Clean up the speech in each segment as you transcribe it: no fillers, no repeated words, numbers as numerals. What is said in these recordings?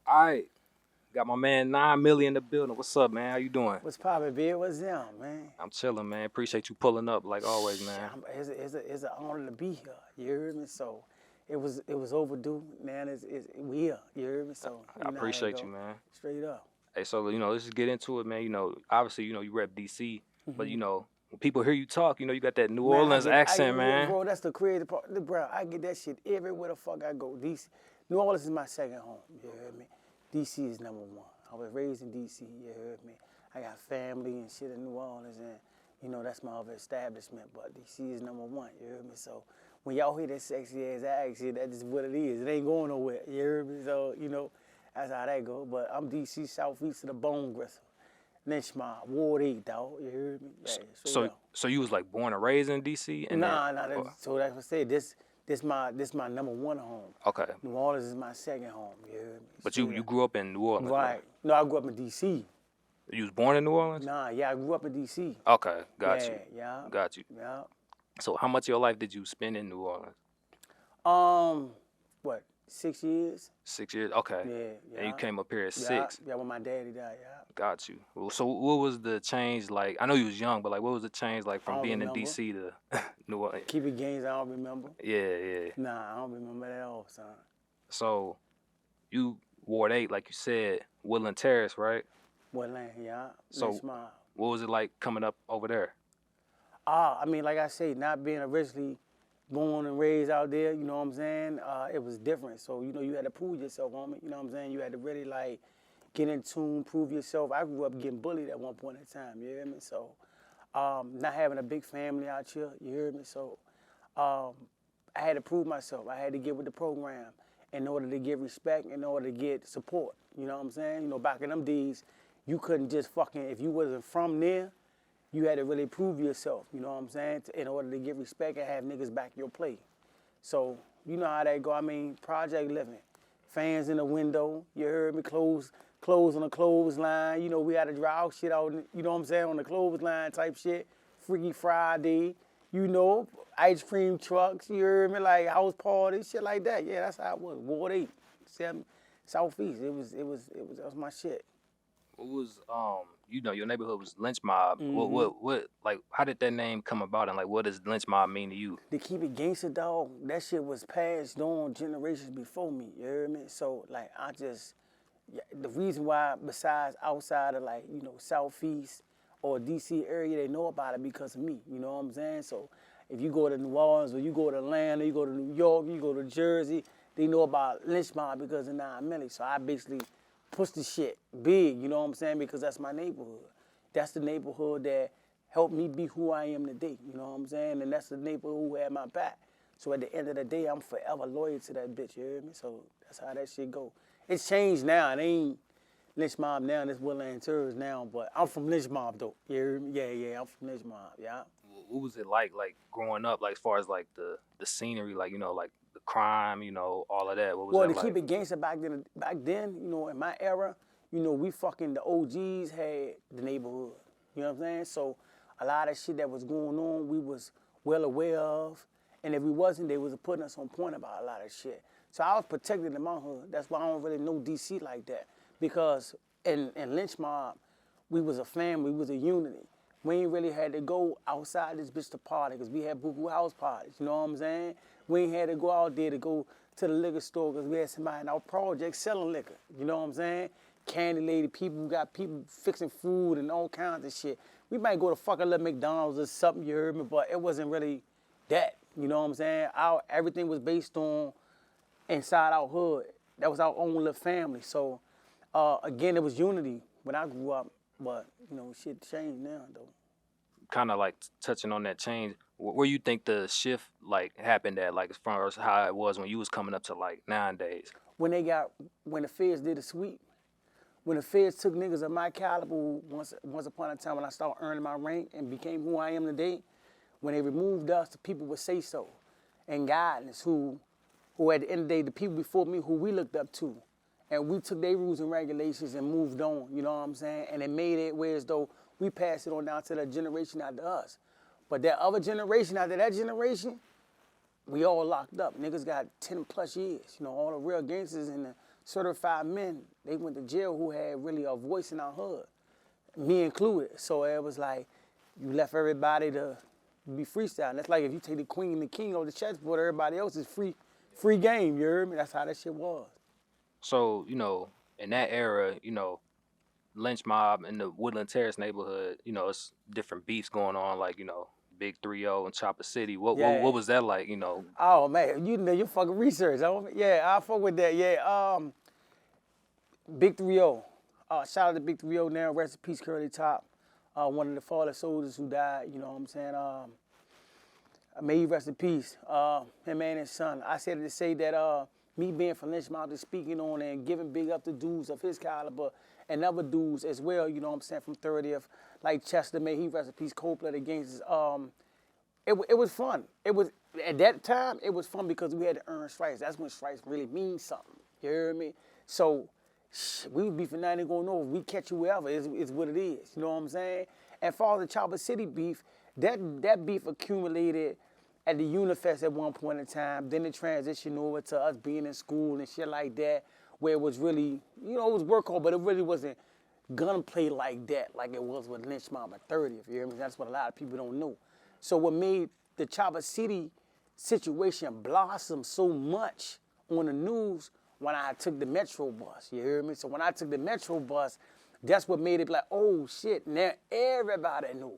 All right, got my man 9Milli in the building. What's up, man? How you doing? What's poppin', big? What's down, man? I'm chilling, man. Appreciate you pulling up like always, Shh, man. It's an honor to be here. You heard me? So it was overdue. Man, we here. You heard me? So I you know how that appreciate go. you, man. Straight up. Hey, so let's just get into it, man. Obviously, you rep DC, but Mm-hmm. when people hear you talk, you got that New Man, Orleans accent, yeah, man. bro. That's the crazy part. Look, bro, I get that shit everywhere the fuck I go. DC, New Orleans is my second home. You heard me? DC is number one. I was raised in DC. You heard me? I got family and shit in New Orleans, and that's my other establishment. But DC is number one. You heard me? So when y'all hear that sexy ass accent, that's just what it is. It ain't going nowhere. You heard me? So that's how that go. But I'm DC southeast of the Bone Gristle. Lynch Mob, Ward 8, dog. You heard me? Yeah, straight up. So you was like born and raised in DC, and Nah. So that's what I said. This my number one home. okay, New Orleans is my second home. You heard me? but you grew up in New Orleans, Right. No, I grew up in D.C. You was born in New Orleans? Nah, yeah, I grew up in D.C. Okay, got Yeah, you. yeah, Got you. yeah. So how much of your life did you spend in New Orleans? What? 6 years? 6 years. Okay. Yeah. And you came up here at Yeah, 6. yeah, when my daddy died. Yeah. Got you. Well, so what was the change like? I know you was young, but like, what was the change like I from don't being remember. in DC to New Orleans? Keep it games. I don't remember. Yeah. Nah, I don't remember that at all, son. So you Ward 8, like you said, Woodland Terrace, right? Woodland, yeah. So Lynch Mob. what was it like coming up over there? I mean, like I say, not being originally born and raised out there, you know what I'm saying? It was different. So, you had to prove yourself, homie. You know what I'm saying? You had to really, like, get in tune, prove yourself. I grew up getting bullied at one point in time, you hear me? So, not having a big family out here, you hear me? So, I had to prove myself. I had to get with the program in order to get respect, in order to get support. You know what I'm saying? Back in them days, you couldn't just if you wasn't from there, you had to really prove yourself, you know what I'm saying, in order to get respect and have niggas back your play. So, you know how that go. I mean, project living. Fans in the window, you heard me, clothes on the clothesline. We had to draw shit out, you know what I'm saying, on the clothesline type shit. Freaky Friday, ice cream trucks, you heard me, like house parties, shit like that. Yeah, that's how it was. Ward 8, 7, Southeast. That was my shit. What was your neighborhood was Lynch Mob. Mm-hmm. What like how did that name come about, and like what does Lynch Mob mean to you? To keep it gangster, dog, that shit was passed on generations before me, you heard me? So, like, the reason why, besides outside of, like, Southeast or D.C. area, they know about it because of me, you know what I'm saying? So, if you go to New Orleans or you go to Atlanta, you go to New York, you go to Jersey, they know about Lynch Mob because of 9Milli. So, I basically push the shit big, you know what I'm saying? Because that's my neighborhood. That's the neighborhood that helped me be who I am today, you know what I'm saying? And that's the neighborhood who had my back. So at the end of the day, I'm forever loyal to that bitch, you hear me? So that's how that shit go. It's changed now. It ain't Lynch Mob now, it's Woodland Terrace now, but I'm from Lynch Mob though, you hear me? Yeah, I'm from Lynch Mob, yeah. What was it like growing up, like as far as like the scenery, like like the crime, all of that? What was Well, that to like? keep it gangster back then, in my era, we fucking, the OGs had the neighborhood. You know what I'm saying? So a lot of shit that was going on, we was well aware of. And if we wasn't, they was putting us on point about a lot of shit. So I was protected in my hood. That's why I don't really know DC like that. Because in Lynch Mob, we was a family, we was a unity. We ain't really had to go outside this bitch to party because we had boo-boo house parties, you know what I'm saying? We ain't had to go out there to go to the liquor store because we had somebody in our project selling liquor, you know what I'm saying? Candy lady, we got people fixing food and all kinds of shit. We might go to fucking little McDonald's or something, you heard me, but it wasn't really that, you know what I'm saying? Everything was based on inside our hood. That was our own little family. So, again, it was unity when I grew up, but, shit changed now, though. Kind of like touching on that change, where you think the shift like happened at, like as far as how it was when you was coming up to like nowadays? When the feds did a sweep, when the feds took niggas of my caliber once upon a time when I started earning my rank and became who I am today, when they removed us, the people would say so. And guidance, who at the end of the day, the people before me who we looked up to. And we took their rules and regulations and moved on, you know what I'm saying? And it made it where as though we passed it on down to the generation after us. But that other generation, after that generation, we all locked up. Niggas got 10 plus years. All the real gangsters in the certified men, they went to jail who had really a voice in our hood, me included. So it was like, you left everybody to be freestyling. That's like if you take the queen and the king off the chessboard, everybody else is free game, you heard me? That's how that shit was. So, in that era, Lynch Mob in the Woodland Terrace neighborhood, it's different beefs going on, like, Big 3-0 and Chopper City. What was that like, Oh man, you know your fucking research. Yeah, I fuck with that. Yeah, Big 3-0. Shout out to Big 3-0 now. Rest in peace, Curly Top. One of the fallen soldiers who died. You know what I'm saying? May he rest in peace. Him and his son. I said it to say that me being from Lynch Mob is speaking on and giving big up to dudes of his caliber and other dudes as well. You know what I'm saying? From 30th, like Chester. May he rest in peace. Copeland against. It was fun. It was at that time. It was fun because we had to earn stripes. That's when stripes really mean something. You hear me? So we would be for 90 going over. We catch you wherever. It's what it is. You know what I'm saying? And for the Chopper City beef, that beef accumulated at the Unifest at one point in time. Then it transitioned over to us being in school and shit like that, where it was really, it was work hard, but it really wasn't gunplay like that, like it was with Lynch Mob at 30th. You hear me? That's what a lot of people don't know. So what made the Chopper City situation blossom so much on the news when I took the Metro bus, you hear me? So when I took the Metro bus, that's what made it like, oh shit, now everybody knew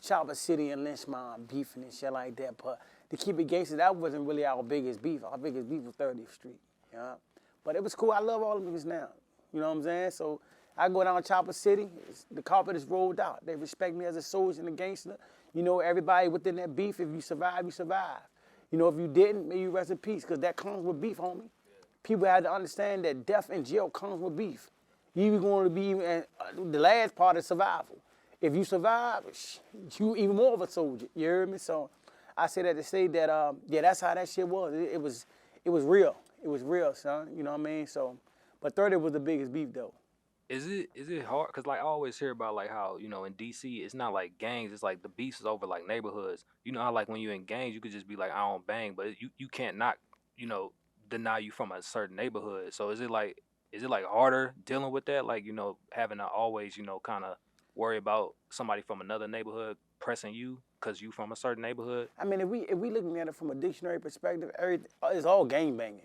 Chopper City and Lynch Mob beefing and shit like that. But to keep it gangster, that wasn't really our biggest beef. Our biggest beef was 30th Street, yeah. But it was cool. I love all of niggas now, you know what I'm saying? So I go down to Chopper City, the carpet is rolled out. They respect me as a soldier and a gangster. Everybody within that beef, if you survive, you survive. If you didn't, may you rest in peace, because that comes with beef, homie. People had to understand that death in jail comes with beef. You going to be, the last part is survival. If you survive, you even more of a soldier, you hear me? So I say that to say that, yeah, that's how that shit was. It was real. It was real, son, you know what I mean? So, but 30 was the biggest beef, though. Is it hard? Because, like, I always hear about, like, how, in D.C., it's not like gangs. It's like the beefs is over, like, neighborhoods. You know how, like, when you're in gangs, you could just be like, I don't bang, but you can't not, deny you from a certain neighborhood. So is it like harder dealing with that? Like, having to always, kind of worry about somebody from another neighborhood pressing you because you from a certain neighborhood? I mean, if we looking at it from a dictionary perspective, it's all gang banging.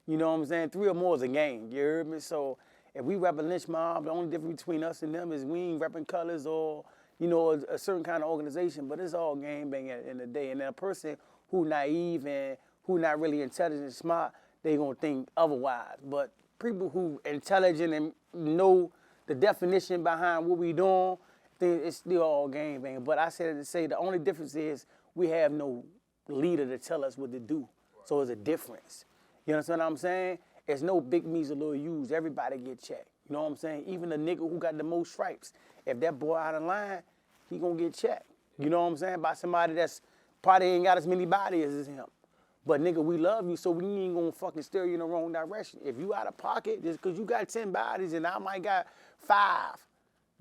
You know what I'm saying? 3 or more is a gang, you heard me? So if we rep a Lynch Mob, the only difference between us and them is we ain't repping colors or, a certain kind of organization, but it's all gang banging at the end of the day. And then a person who naive and who not really intelligent and smart, they gonna think otherwise. But people who intelligent and know the definition behind what we doing, it's still all gang banging. But I said it to say the only difference is we have no leader to tell us what to do. So it's a difference. You understand what I'm saying? It's no big me's or little U's. Everybody get checked. You know what I'm saying? Even the nigga who got the most stripes, if that boy out of line, he gonna get checked. You know what I'm saying? By somebody that's probably ain't got as many bodies as him. But nigga, we love you, so we ain't gonna fucking steer you in the wrong direction. If you out of pocket, just cause you got 10 bodies and I might got 5,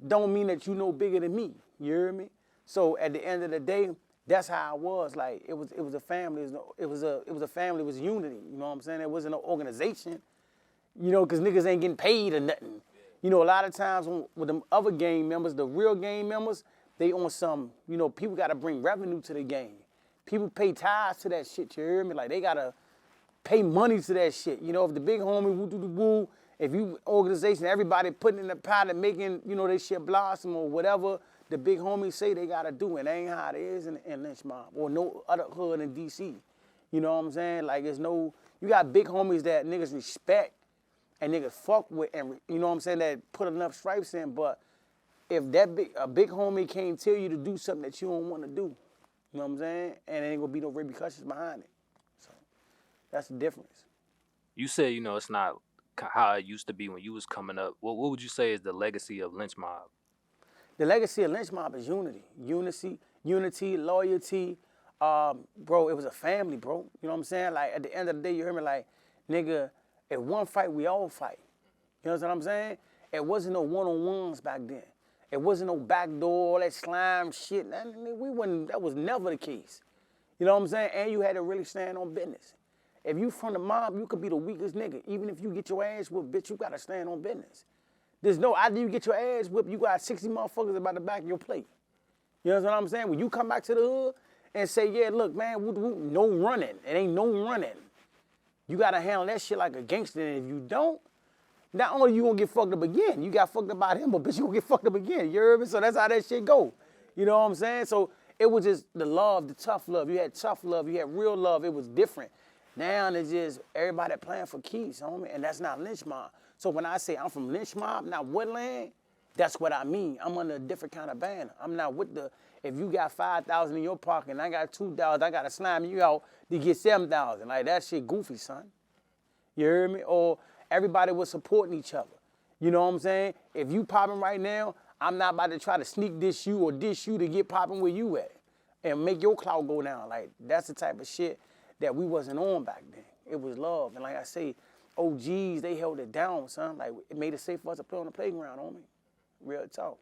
don't mean that you no bigger than me. You hear me? So at the end of the day, that's how it was. Like it was a family. It was a family. It was unity. You know what I'm saying? It wasn't an organization. Cause niggas ain't getting paid or nothing. A lot of times with them other gang members, the real gang members, they on some. People gotta bring revenue to the game. People pay tithes to that shit, you hear me? Like, they gotta pay money to that shit. If the big homie woo-doo-doo-woo, if you organization, everybody putting in the pot and making, they shit blossom or whatever the big homies say they gotta do, and that ain't how it is in Lynch Mob or no other hood in D.C. You know what I'm saying? Like, you got big homies that niggas respect and niggas fuck with, and you know what I'm saying, that put enough stripes in, but if a big homie can't tell you to do something that you don't want to do, you know what I'm saying? And there ain't gonna be no repercussions behind it. So that's the difference. You said, it's not how it used to be when you was coming up. What would you say is the legacy of Lynch Mob? The legacy of Lynch Mob is unity. Unity, loyalty. Bro, it was a family, bro. You know what I'm saying? Like, at the end of the day, you hear me? Like, nigga, if one fight, we all fight. You know what I'm saying? It wasn't no one-on-ones back then. It wasn't no backdoor, all that slime shit. That was never the case. You know what I'm saying? And you had to really stand on business. If you from the mob, you could be the weakest nigga. Even if you get your ass whooped, bitch, you gotta stand on business. There's no, after you get your ass whipped, you got 60 motherfuckers about the back of your plate. You know what I'm saying? When you come back to the hood and say, yeah, look, man, no running. It ain't no running. You gotta handle that shit like a gangster, and if you don't, not only you gonna get fucked up again, you got fucked up by him, but bitch, you gonna get fucked up again. You heard me? So that's how that shit go. You know what I'm saying? So it was just the love, the tough love. You had tough love, you had real love. It was different. Now it's just everybody playing for keeps, homie, and that's not Lynch Mob. So when I say I'm from Lynch Mob, not Woodland, that's what I mean. I'm under a different kind of banner. I'm not with the, if you got 5,000 in your pocket and I got 2,000, I gotta slime you out to get 7,000. Like, that shit goofy, son. You heard me? Or everybody was supporting each other. You know what I'm saying? If you popping right now, I'm not about to try to sneak this you or dish you to get popping where you at and make your clout go down. Like, that's the type of shit that we wasn't on back then. It was love. And like I say, OGs, they held it down, son. Like, it made it safe for us to play on the playground, homie. Real talk.